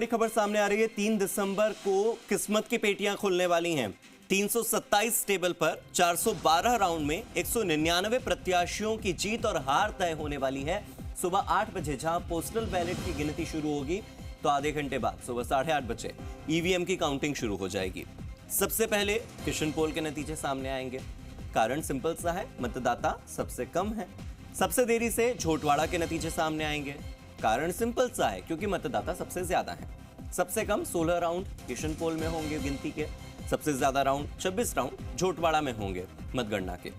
बड़ी खबर सामने आ रही है। 3 दिसंबर को किस्मत की पेटियां खुलने वाली हैं। 327 टेबल पर 412 राउंड में 199 प्रत्याशियों की जीत और हार तय होने वाली है। सुबह 8 बजे जहां पोस्टल बैलेट की गिनती शुरू होगी, तो आधे घंटे बाद सुबह 8:30 बजे ईवीएम की काउंटिंग शुरू हो जाएगी। सबसे पहले किशन पोल के नतीजे सामने आएंगे। कारण सिंपल सा है, मतदाता सबसे कम है। सबसे देरी से झोटवाड़ा के नतीजे सामने आएंगे। कारण सिंपल सा है, क्योंकि मतदाता सबसे ज्यादा है। सबसे कम 16 राउंड किशन पोल में होंगे गिनती के। सबसे ज्यादा राउंड 26 राउंड झोटवाड़ा में होंगे मतगणना के।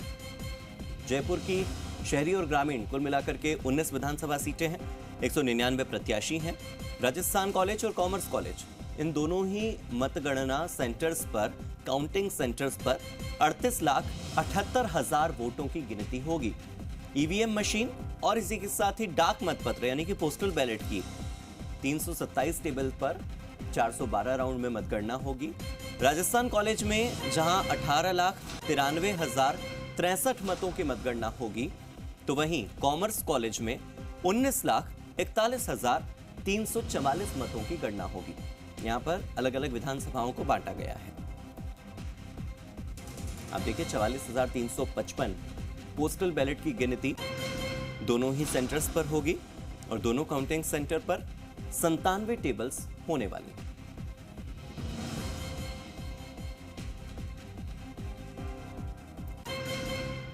जयपुर की शहरी और ग्रामीण कुल मिलाकर के 19 विधानसभा सीटें हैं। 199 प्रत्याशी हैं। राजस्थान कॉलेज और कॉमर्स कॉलेज, इन दोनों ही मतगणना सेंटर्स पर, काउंटिंग सेंटर्स पर 38,78,000 वोटों की गिनती होगी। ईवीएम मशीन और इसी के साथ ही डाक मतपत्र यानी कि पोस्टल बैलेट की 327 टेबल पर 412 राउंड में मतगणना होगी। राजस्थान कॉलेज में जहां 18,93,063 मतों की मतगणना होगी, तो वहीं कॉमर्स कॉलेज में 19,41,344 मतों की गणना होगी। यहां पर अलग अलग विधानसभाओं को बांटा गया है। आप देखिए 44,355 पोस्टल बैलेट की गिनती दोनों ही सेंटर्स पर होगी और दोनों काउंटिंग सेंटर पर 97 टेबल्स होने वाली।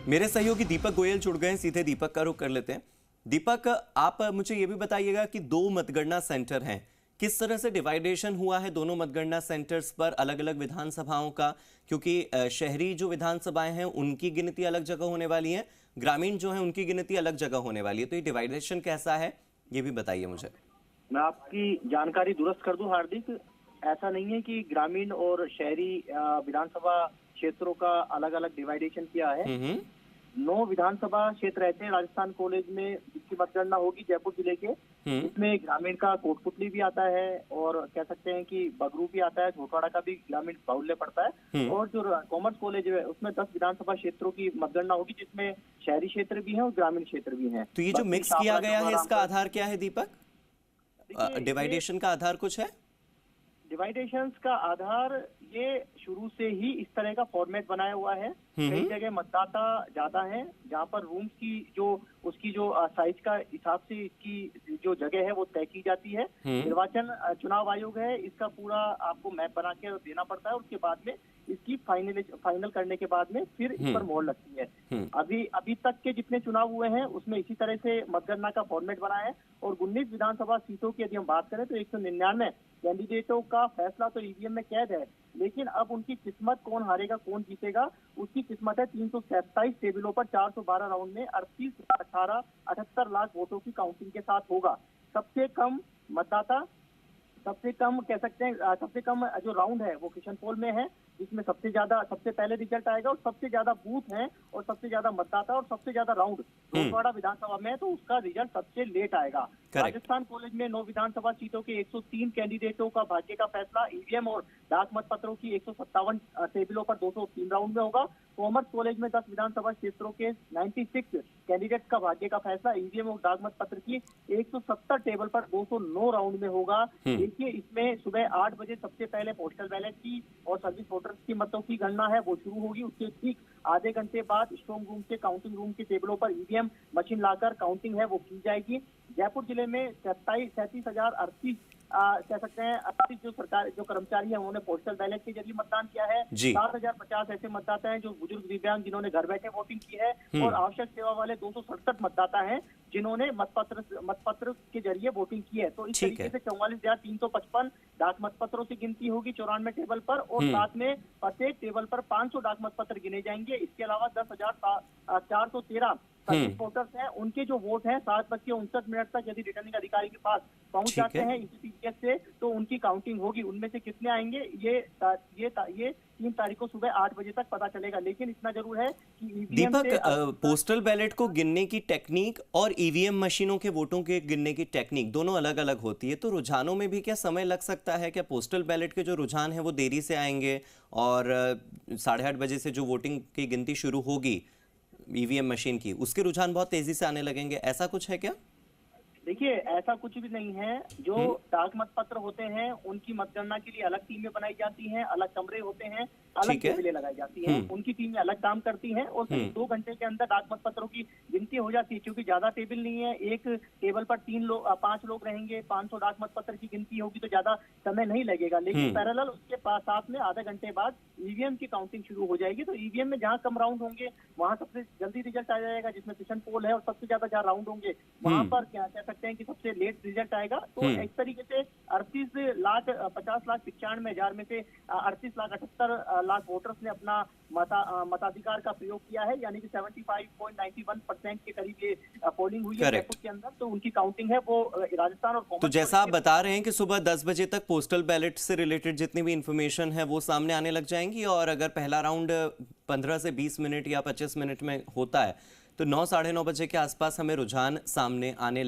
मेरे सहयोगी दीपक गोयल जुड़ गए हैं, सीधे दीपक का रुख कर लेते हैं। दीपक, आप मुझे यह भी बताइएगा कि 2 मतगणना सेंटर हैं, किस तरह से डिवाइडेशन हुआ है दोनों मतगणना सेंटर्स पर अलग अलग विधानसभाओं का? क्योंकि शहरी जो विधानसभाएं हैं उनकी गिनती अलग जगह होने वाली है, ग्रामीण जो है उनकी गिनती अलग जगह होने वाली है, तो ये डिवाइडेशन कैसा है ये भी बताइए मुझे। मैं आपकी जानकारी दुरुस्त कर दूं हार्दिक, ऐसा नहीं है कि ग्रामीण और शहरी विधानसभा क्षेत्रों का अलग अलग डिवाइडेशन किया है। 9 विधानसभा क्षेत्र रहते हैं राजस्थान कॉलेज में, जिसकी मतगणना होगी जयपुर जिले के। इसमें ग्रामीण का कोटपुतली भी आता है और कह सकते हैं कि बगरू भी आता है, झोटवाड़ा का भी ग्रामीण बाहुल्य पड़ता है। और जो कॉमर्स कॉलेज है उसमें 10 विधानसभा क्षेत्रों की मतगणना होगी, जिसमें शहरी क्षेत्र भी है और ग्रामीण क्षेत्र भी है। तो ये जो मिक्स किया गया है, इसका आधार क्या है दीपक? डिवाइडेशन का आधार कुछ है? डिवाइडेशंस का आधार ये शुरू से ही इस तरह का फॉर्मेट बनाया हुआ है। कई जगह मतदाता ज्यादा है, जहाँ पर रूम्स की उसकी साइज का हिसाब से इसकी जो जगह है वो तय की जाती है। निर्वाचन चुनाव आयोग है, इसका पूरा आपको मैप बना के देना पड़ता है। उसके बाद में इसकी फाइनल करने के बाद में फिर इस पर मोहर लगती है। अभी तक के जितने चुनाव हुए हैं उसमें इसी तरह से मतगणना का फॉर्मेट बना है। और 19 विधानसभा सीटों की यदि हम बात करें तो 199 कैंडिडेटों का फैसला तो ईवीएम में कैद है, लेकिन अब उनकी किस्मत, कौन हारेगा कौन जीतेगा, उसकी किस्मत है 327 टेबलों पर 412 राउंड में 38,18,78 लाख वोटों की काउंटिंग के साथ होगा। सबसे कम मतदाता, सबसे कम कह सकते हैं, सबसे कम जो राउंड है वो किशन पोल में है, जिसमें सबसे पहले रिजल्ट आएगा और सबसे ज्यादा बूथ हैं और सबसे ज्यादा मतदाता और सबसे ज्यादा राउंड झोटवाड़ा विधानसभा में है, तो उसका रिजल्ट सबसे लेट आएगा। राजस्थान कॉलेज में 9 विधानसभा सीटों के 103 कैंडिडेटों का भाग्य का फैसला ईवीएम और डाक मतपत्रों की 157 टेबलों पर 203 राउंड में होगा। कॉमर्स कॉलेज में 10 विधानसभा क्षेत्रों के 96 कैंडिडेट्स का भाग्य का फैसला ईवीएम और डाक मतपत्र की 170 टेबल पर 209 राउंड में होगा। देखिए, इसमें सुबह 8 बजे सबसे पहले पोस्टल बैलेट की और सर्विस वोटर्स की मतों की गणना है वो शुरू होगी। उसके ठीक आधे घंटे बाद स्ट्रॉन्ग रूम से काउंटिंग रूम की टेबलों पर ईवीएम मशीन लाकर काउंटिंग है वो की जाएगी। जयपुर जिले में 37,38 कह सकते हैं 38 जो कर्मचारी हैं उन्होंने पोस्टल बैलेट के जरिए मतदान किया है। 7,050 ऐसे मतदाता हैं जो बुजुर्ग, दिव्यांग, जिन्होंने घर बैठे वोटिंग की है। और आवश्यक सेवा वाले 267 मतदाता हैं जिन्होंने मतपत्र के जरिए वोटिंग की है। तो इस तरीके से 44,355 डाक मतपत्रों से गिनती होगी 94 टेबल पर, और साथ में प्रत्येक टेबल पर 500 डाक मतपत्र गिने जाएंगे। इसके अलावा 10,413 वोटर्स हैं, उनके जो वोट हैं 7:59 तक यदि रिटर्निंग अधिकारी के पास पहुंच जाते हैं ईपीसीएस से, तो उनकी काउंटिंग होगी। उनमें से कितने आएंगे ये 3 तारीख को सुबह 8 बजे तक पता चलेगा। लेकिन इतना जरूर है कि दीपक, पोस्टल बैलेट को गिनने की टेक्निक और ईवीएम मशीनों के वोटों के गिनने की टेक्निक दोनों अलग अलग होती है, तो रुझानों में भी क्या समय लग सकता है? क्या पोस्टल बैलेट के जो रुझान है वो देरी से आएंगे और 8:30 बजे से जो वोटिंग की गिनती शुरू होगी ईवीएम मशीन की, उसके रुझान बहुत तेजी से आने लगेंगे, ऐसा कुछ है क्या? देखिए, ऐसा कुछ भी नहीं है। जो डाक मतपत्र होते हैं उनकी मतगणना के लिए अलग टीमें बनाई जाती हैं, अलग कमरे होते हैं, अलग ठीक है। टेबलें लगाई जाती हैं। उनकी टीमें अलग काम करती हैं और सिर्फ 2 घंटे के अंदर डाक मतपत्रों की गिनती हो जाती है, क्योंकि ज्यादा टेबल नहीं है। एक टेबल पर 5 लोग रहेंगे, 500 डाक मतपत्र की गिनती होगी तो ज्यादा समय नहीं लगेगा। लेकिन पैरेलल उसके पास साथ में आधे घंटे बाद ईवीएम की काउंटिंग शुरू हो जाएगी। तो ईवीएम में जहां कम राउंड होंगे वहां सबसे जल्दी रिजल्ट आ जाएगा, जिसमें पिशन पोल है, और सबसे ज्यादा जहां राउंड होंगे वहां पर क्या कह सकते हैं कि सबसे लेट रिजल्ट आएगा। तो एक तरीके से 38,50,95,हजार में से 38,78,00,000 वोटर्स ने अपना मताधिकार का प्रयोग किया है, यानी कि 75.91% के करीब ये पोलिंग हुई है जयपुर के अंदर। तो उनकी काउंटिंग है वो राजस्थान और तो जैसा आप बता रहे हैं कि सुबह 10 बजे तक पोस्टल बैलेट से रिलेटेड जितनी भी इंफॉर्मेशन है वो सामने आने लग जाएंगी, और अगर पहला राउंड 15 से 20 मिनट या 25 मिनट में होता है तो 9 साढ़े 9 बजे के आसपास हमें रुझान सामने आने